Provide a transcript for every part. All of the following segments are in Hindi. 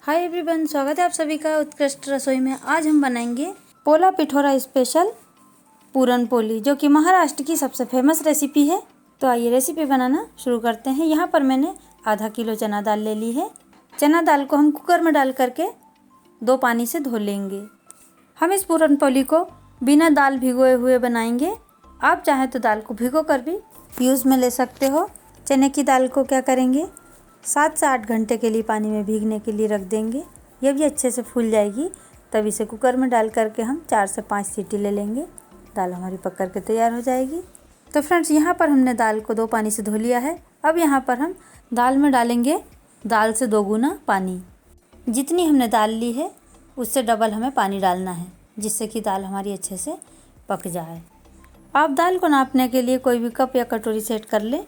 हाय एवरीवन, स्वागत है आप सभी का उत्कृष्ट रसोई में। आज हम बनाएंगे पोला पिठोरा स्पेशल पूरन पोली, जो कि महाराष्ट्र की सबसे फेमस रेसिपी है। तो आइए रेसिपी बनाना शुरू करते हैं। यहाँ पर मैंने आधा किलो चना दाल ले ली है। चना दाल को हम कुकर में डाल करके 2 पानी से धो लेंगे। हम इस पूरन पोली को बिना दाल भिगोए हुए बनाएंगे। आप चाहें तो दाल को भिगो कर भी यूज़ में ले सकते हो। चने की दाल को क्या करेंगे, 7 से 8 घंटे के लिए पानी में भीगने के लिए रख देंगे। ये भी अच्छे से फूल जाएगी। तब इसे कुकर में डाल करके हम 4 से 5 सीटी ले लेंगे। दाल हमारी पक कर के तैयार हो जाएगी। तो फ्रेंड्स, यहाँ पर हमने दाल को 2 पानी से धो लिया है। अब यहाँ पर हम दाल में डालेंगे दाल से 2 गुना पानी। जितनी हमने दाल ली है उससे डबल हमें पानी डालना है, जिससे कि दाल हमारी अच्छे से पक जाए। आप दाल को नापने के लिए कोई भी कप या कटोरी सेट कर लें,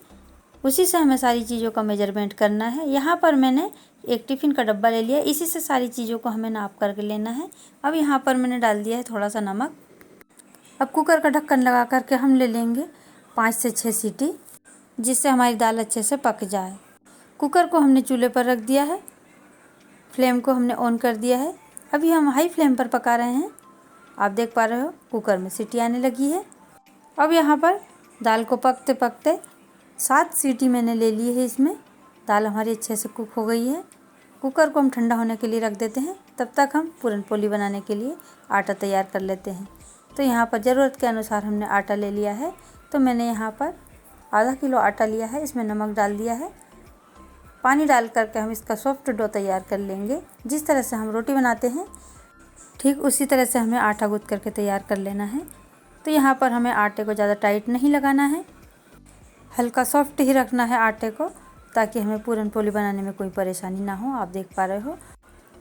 उसी से हमें सारी चीज़ों का मेजरमेंट करना है। यहाँ पर मैंने एक टिफ़िन का डब्बा ले लिया, इसी से सारी चीज़ों को हमें नाप करके लेना है। अब यहाँ पर मैंने डाल दिया है थोड़ा सा नमक। अब कुकर का ढक्कन लगा करके हम ले लेंगे 5 से 6 सीटी, जिससे हमारी दाल अच्छे से पक जाए। कुकर को हमने चूल्हे पर रख दिया है, फ्लेम को हमने ऑन कर दिया है। अभी हम हाई फ्लेम पर पका रहे हैं। आप देख पा रहे हो कुकर में सीटी आने लगी है। अब यहाँ पर दाल को पकते पकते 7 सीटी मैंने ले ली है। इसमें दाल हमारी अच्छे से कुक हो गई है। कुकर को हम ठंडा होने के लिए रख देते हैं। तब तक हम पूरन पोली बनाने के लिए आटा तैयार कर लेते हैं। तो यहाँ पर ज़रूरत के अनुसार हमने आटा ले लिया है। तो मैंने यहाँ पर आधा किलो आटा लिया है। इसमें नमक डाल दिया है। पानी डाल करके हम इसका सॉफ्ट डो तैयार कर लेंगे। जिस तरह से हम रोटी बनाते हैं ठीक उसी तरह से हमें आटा गूँथ करके तैयार कर लेना है। तो यहाँ पर हमें आटे को ज़्यादा टाइट नहीं लगाना है, हल्का सॉफ्ट ही रखना है आटे को, ताकि हमें पूरन पोली बनाने में कोई परेशानी ना हो। आप देख पा रहे हो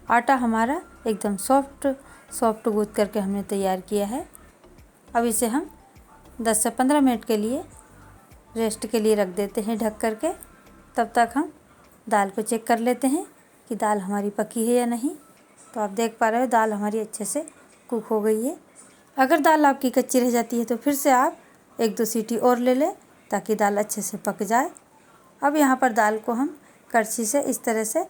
आटा हमारा एकदम सॉफ्ट गूँथ करके हमने तैयार किया है। अब इसे हम 10 से 15 मिनट के लिए रेस्ट के लिए रख देते हैं ढक करके। तब तक हम दाल को चेक कर लेते हैं कि दाल हमारी पकी है या नहीं। तो आप देख पा रहे हो दाल हमारी अच्छे से कुक हो गई है। अगर दाल आपकी कच्ची रह जाती है तो फिर से आप 1-2 सीटी और ले लें, ताकि दाल अच्छे से पक जाए। अब यहाँ पर दाल को हम करछी से इस तरह से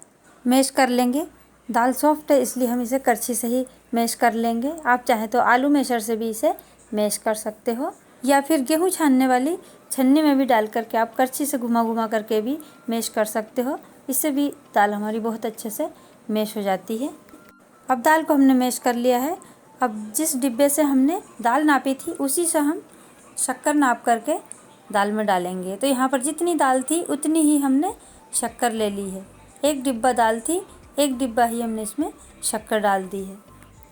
मैश कर लेंगे। दाल सॉफ्ट है इसलिए हम इसे करछी से ही मैश कर लेंगे। आप चाहें तो आलू मैशर से भी इसे मैश कर सकते हो, या फिर गेहूँ छानने वाली छन्नी में भी डाल करके आप करछी से घुमा घुमा करके भी मैश कर सकते हो। इससे भी दाल हमारी बहुत अच्छे से मैश हो जाती है। अब दाल को हमने मैश कर लिया है। अब जिस डिब्बे से हमने दाल नापी थी उसी से हम शक्कर नाप करके दाल में डालेंगे। तो यहाँ पर जितनी दाल थी उतनी ही हमने शक्कर ले ली है। 1 डिब्बा दाल थी, 1 डिब्बा ही हमने इसमें शक्कर डाल दी है।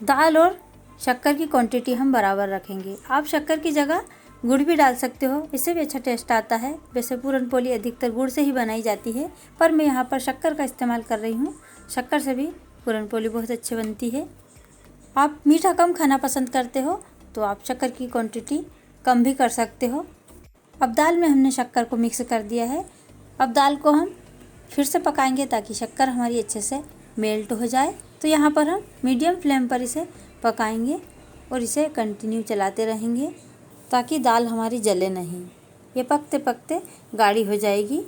दाल और शक्कर की क्वांटिटी हम बराबर रखेंगे। आप शक्कर की जगह गुड़ भी डाल सकते हो, इससे भी अच्छा टेस्ट आता है। वैसे पूरन पोली अधिकतर गुड़ से ही बनाई जाती है, पर मैं यहाँ पर शक्कर का इस्तेमाल कर रही हूँ। शक्कर से भी पूरन पोली बहुत अच्छी बनती है। आप मीठा कम खाना पसंद करते हो तो आप शक्कर की क्वांटिटी कम भी कर सकते हो। अब दाल में हमने शक्कर को मिक्स कर दिया है। अब दाल को हम फिर से पकाएंगे ताकि शक्कर हमारी अच्छे से मेल्ट हो जाए। तो यहाँ पर हम मीडियम फ्लेम पर इसे पकाएंगे और इसे कंटिन्यू चलाते रहेंगे, ताकि दाल हमारी जले नहीं। ये पकते पकते गाढ़ी हो जाएगी,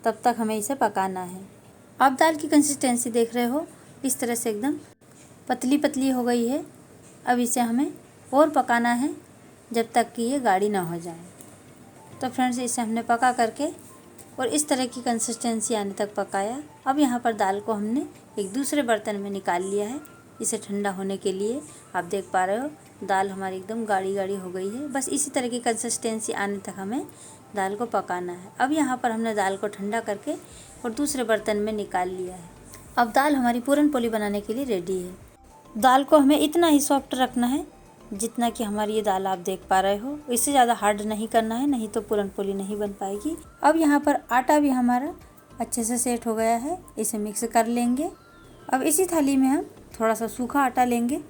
तब तक हमें इसे पकाना है। आप दाल की कंसिस्टेंसी देख रहे हो, इस तरह से एकदम पतली पतली हो गई है। अब इसे हमें और पकाना है जब तक कि ये गाढ़ी ना हो जाए। तो फ्रेंड्स, इसे हमने पका करके और इस तरह की कंसिस्टेंसी आने तक पकाया। अब यहाँ पर दाल को हमने एक दूसरे बर्तन में निकाल लिया है, इसे ठंडा होने के लिए। आप देख पा रहे हो दाल हमारी एकदम गाढ़ी गाढ़ी हो गई है। बस इसी तरह की कंसिस्टेंसी आने तक हमें दाल को पकाना है। अब यहाँ पर हमने दाल को ठंडा करके और दूसरे बर्तन में निकाल लिया है। अब दाल हमारी पूरन पोली बनाने के लिए रेडी है। दाल को हमें इतना ही सॉफ्ट रखना है जितना कि हमारी ये दाल आप देख पा रहे हो। इससे ज़्यादा हार्ड नहीं करना है, नहीं तो पूरन पोली नहीं बन पाएगी। अब यहाँ पर आटा भी हमारा अच्छे से सेट हो गया है, इसे मिक्स कर लेंगे। अब इसी थाली में हम थोड़ा सा सूखा आटा लेंगे,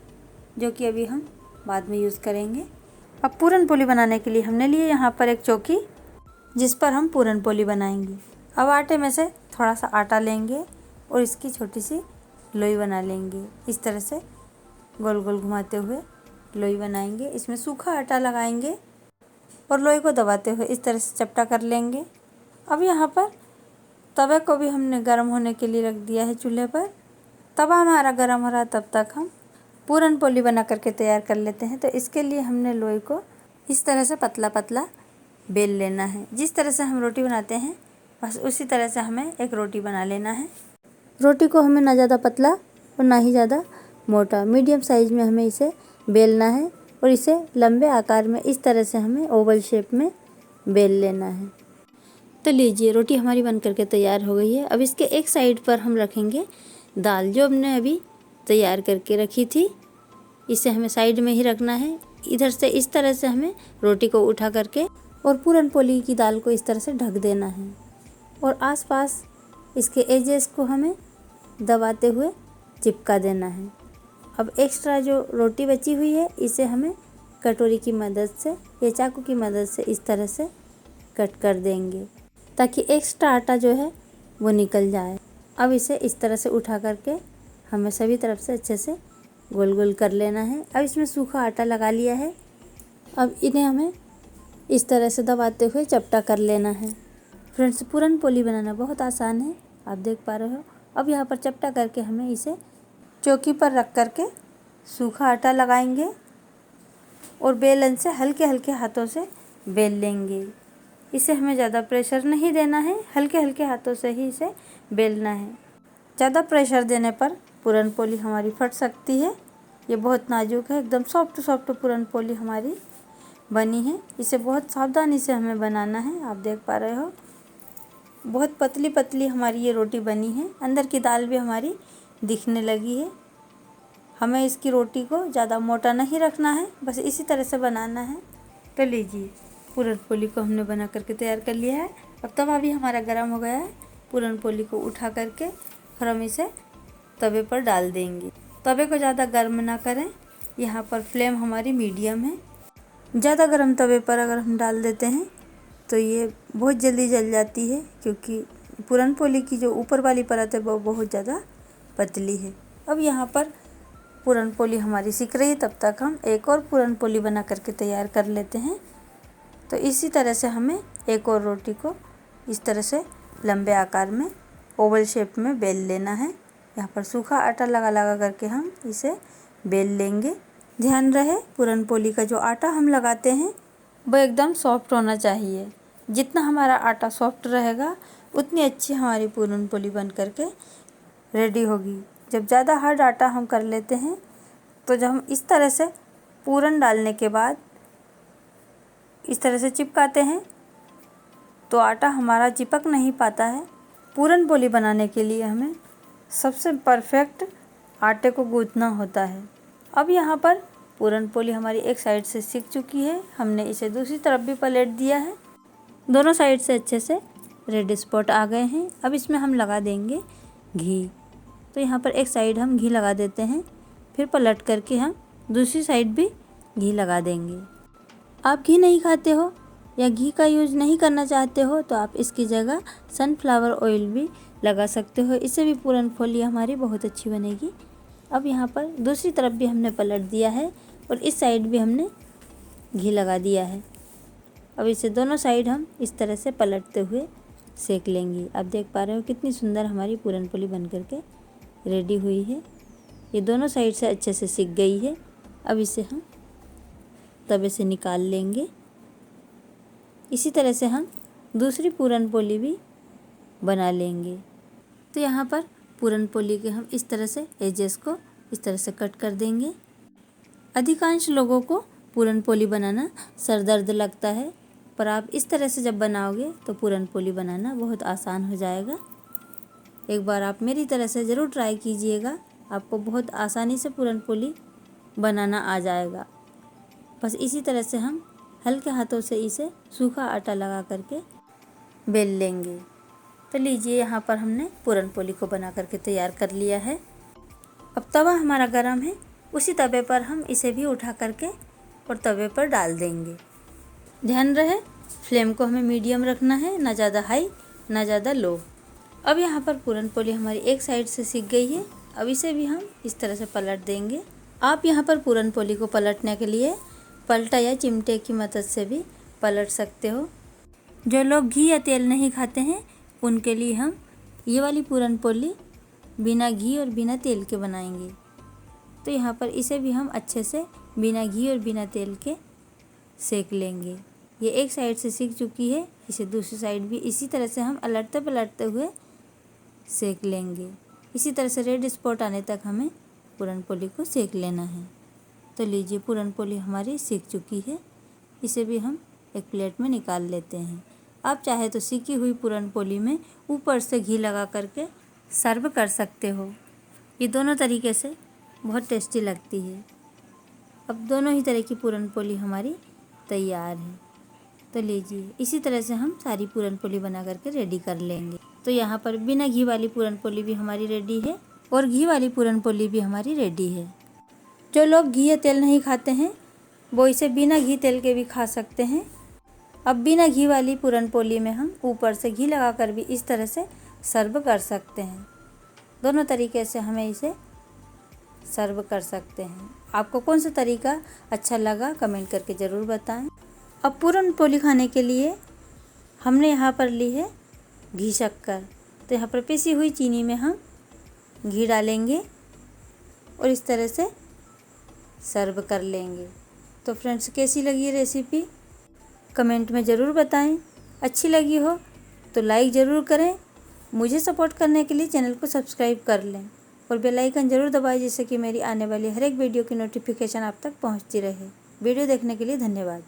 जो कि अभी हम बाद में यूज़ करेंगे। अब पूरन पोली बनाने के लिए हमने लिए यहाँ पर एक चौकी, जिस पर हम पूरन पोली बनाएंगे। अब आटे में से थोड़ा सा आटा लेंगे और इसकी छोटी सी लोई बना लेंगे। इस तरह से गोल गोल घुमाते हुए लोई बनाएंगे। इसमें सूखा आटा लगाएंगे और लोई को दबाते हुए इस तरह से चपटा कर लेंगे। अब यहाँ पर तवे को भी हमने गर्म होने के लिए रख दिया है चूल्हे पर, तवा हमारा गर्म हो रहा है, तब तक हम पूरन पोली बना करके तैयार कर लेते हैं। तो इसके लिए हमने लोई को इस तरह से पतला पतला बेल लेना है। जिस तरह से हम रोटी बनाते हैं बस उसी तरह से हमें एक रोटी बना लेना है। रोटी को हमें ना ज़्यादा पतला और ना ही ज़्यादा मोटा, मीडियम साइज़ में हमें इसे बेलना है और इसे लंबे आकार में इस तरह से हमें ओवल शेप में बेल लेना है। तो लीजिए, रोटी हमारी बन करके तैयार हो गई है। अब इसके एक साइड पर हम रखेंगे दाल जो हमने अभी तैयार करके रखी थी। इसे हमें साइड में ही रखना है। इधर से इस तरह से हमें रोटी को उठा करके और पूरन पोली की दाल को इस तरह से ढक देना है और आसपास इसके एजेस को हमें दबाते हुए चिपका देना है। अब एक्स्ट्रा जो रोटी बची हुई है इसे हमें कटोरी की मदद से या चाकू की मदद से इस तरह से कट कर देंगे ताकि एक्स्ट्रा आटा जो है वो निकल जाए। अब इसे इस तरह से उठा करके हमें सभी तरफ से अच्छे से गोल गोल कर लेना है। अब इसमें सूखा आटा लगा लिया है। अब इन्हें हमें इस तरह से दबाते हुए चपटा कर लेना है। फ्रेंड्स, पूरन पोली बनाना बहुत आसान है, आप देख पा रहे हो। अब यहाँ पर चपटा करके हमें इसे चौकी पर रख करके सूखा आटा लगाएंगे और बेलन से हल्के हल्के हाथों से बेल लेंगे। इसे हमें ज़्यादा प्रेशर नहीं देना है, हल्के हल्के हाथों से ही इसे बेलना है। ज़्यादा प्रेशर देने पर पूरन पोली हमारी फट सकती है। ये बहुत नाजुक है, एकदम सॉफ्ट सॉफ्ट पूरन पोली हमारी बनी है। इसे बहुत सावधानी से हमें बनाना है, आप देख पा रहे हो। बहुत पतली पतली हमारी ये रोटी बनी है। अंदर की दाल भी हमारी दिखने लगी है। हमें इसकी रोटी को ज़्यादा मोटा नहीं रखना है, बस इसी तरह से बनाना है। तो लीजिए, पूरन पोली को हमने बना करके तैयार कर लिया है। अब तवा भी हमारा गर्म हो गया है। पूरन पोली को उठा करके फिर हम इसे तवे पर डाल देंगे। तवे को ज़्यादा गर्म ना करें, यहाँ पर फ्लेम हमारी मीडियम है। ज़्यादा गर्म तवे पर अगर हम डाल देते हैं तो ये बहुत जल्दी जल जाती है, क्योंकि पूरन पोली की जो ऊपर वाली परत है वो बहुत ज़्यादा पतली है। अब यहाँ पर पूरन पोली हमारी सिक रही है, तब तक हम एक और पूरन पोली बना करके तैयार कर लेते हैं। तो इसी तरह से हमें एक और रोटी को इस तरह से लंबे आकार में ओवल शेप में बेल लेना है। यहाँ पर सूखा आटा लगा लगा करके हम इसे बेल लेंगे। ध्यान रहे, पूरन पोली का जो आटा हम लगाते हैं वो एकदम सॉफ्ट होना चाहिए। जितना हमारा आटा सॉफ्ट रहेगा उतनी अच्छी हमारी पूरन पोली बन करके रेडी होगी। जब ज़्यादा हार्ड आटा हम कर लेते हैं तो जब हम इस तरह से पूरन डालने के बाद इस तरह से चिपकाते हैं तो आटा हमारा चिपक नहीं पाता है। पूरन पोली बनाने के लिए हमें सबसे परफेक्ट आटे को गूँथना होता है। अब यहाँ पर पूरन पोली हमारी एक साइड से सिक चुकी है। हमने इसे दूसरी तरफ भी पलट दिया है। दोनों साइड से अच्छे से रेड स्पॉट आ गए हैं। अब इसमें हम लगा देंगे घी। तो यहाँ पर एक साइड हम घी लगा देते हैं, फिर पलट करके हम दूसरी साइड भी घी लगा देंगे। आप घी नहीं खाते हो या घी का यूज़ नहीं करना चाहते हो तो आप इसकी जगह सनफ्लावर ऑयल भी लगा सकते हो। इससे भी पूरन पोली हमारी बहुत अच्छी बनेगी। अब यहाँ पर दूसरी तरफ भी हमने पलट दिया है और इस साइड भी हमने घी लगा दिया है। अब इसे दोनों साइड हम इस तरह से पलटते हुए सेक लेंगे। आप देख पा रहे हो कितनी सुंदर हमारी पूरन पोली बन करके रेडी हुई है। ये दोनों साइड से अच्छे से सिक गई है। अब इसे हम तवे से निकाल लेंगे। इसी तरह से हम दूसरी पूरन पोली भी बना लेंगे। तो यहाँ पर पूरन पोली के हम इस तरह से एजेस को इस तरह से कट कर देंगे। अधिकांश लोगों को पूरन पोली बनाना सर दर्द लगता है, पर आप इस तरह से जब बनाओगे तो पूरन पोली बनाना बहुत आसान हो जाएगा। एक बार आप मेरी तरह से ज़रूर ट्राई कीजिएगा, आपको बहुत आसानी से पूरन पोली बनाना आ जाएगा। बस इसी तरह से हम हल्के हाथों से इसे सूखा आटा लगा करके बेल लेंगे। तो लीजिए, यहाँ पर हमने पूरन पोली को बना करके तैयार कर लिया है। अब तवा हमारा गरम है, उसी तवे पर हम इसे भी उठा करके और तवे पर डाल देंगे। ध्यान रहे, फ्लेम को हमें मीडियम रखना है, ना ज़्यादा हाई ना ज़्यादा लो। अब यहाँ पर पूरन पोली हमारी एक साइड से सिक गई है। अब इसे भी हम इस तरह से पलट देंगे। आप यहाँ पर पूरन पोली को पलटने के लिए पलटा या चिमटे की मदद से भी पलट सकते हो। जो लोग घी या तेल नहीं खाते हैं उनके लिए हम ये वाली पूरन पोली बिना घी और बिना तेल के बनाएंगे। तो यहाँ पर इसे भी हम अच्छे से बिना घी और बिना तेल के सेक लेंगे। ये एक साइड से सीख चुकी है, इसे दूसरी साइड भी इसी तरह से हम अलटते पलटते हुए सेक लेंगे। इसी तरह से रेड स्पॉट आने तक हमें पूरन पोली को सेक लेना है। तो लीजिए पूरन पोली हमारी सीख चुकी है, इसे भी हम एक प्लेट में निकाल लेते हैं। आप चाहे तो सीखी हुई पूरन पोली में ऊपर से घी लगा करके सर्व कर सकते हो। ये दोनों तरीके से बहुत टेस्टी लगती है। अब दोनों ही तरह की पूरन पोली हमारी तैयार है। तो लीजिए इसी तरह से हम सारी पूरन पोली बना करके रेडी कर लेंगे। तो यहाँ पर बिना घी वाली पूरन पोली भी हमारी रेडी है और घी वाली पूरन पोली भी हमारी रेडी है। जो लोग घी या तेल नहीं खाते हैं वो इसे बिना घी तेल के भी खा सकते हैं। अब बिना घी वाली पूरन पोली में हम ऊपर से घी लगाकर भी इस तरह से सर्व कर सकते हैं। दोनों तरीके से हमें इसे सर्व कर सकते हैं। आपको कौन सा तरीका अच्छा लगा कमेंट करके ज़रूर बताएं। अब पूरन पोली खाने के लिए हमने यहाँ पर ली है घी शक्कर। तो यहाँ पर पिसी हुई चीनी में हम घी डालेंगे और इस तरह से सर्व कर लेंगे। तो फ्रेंड्स कैसी लगी ये रेसिपी कमेंट में ज़रूर बताएं। अच्छी लगी हो तो लाइक ज़रूर करें। मुझे सपोर्ट करने के लिए चैनल को सब्सक्राइब कर लें और बेल आइकन ज़रूर दबाएं, जिससे कि मेरी आने वाली हर एक वीडियो की नोटिफिकेशन आप तक पहुंचती रहे। वीडियो देखने के लिए धन्यवाद।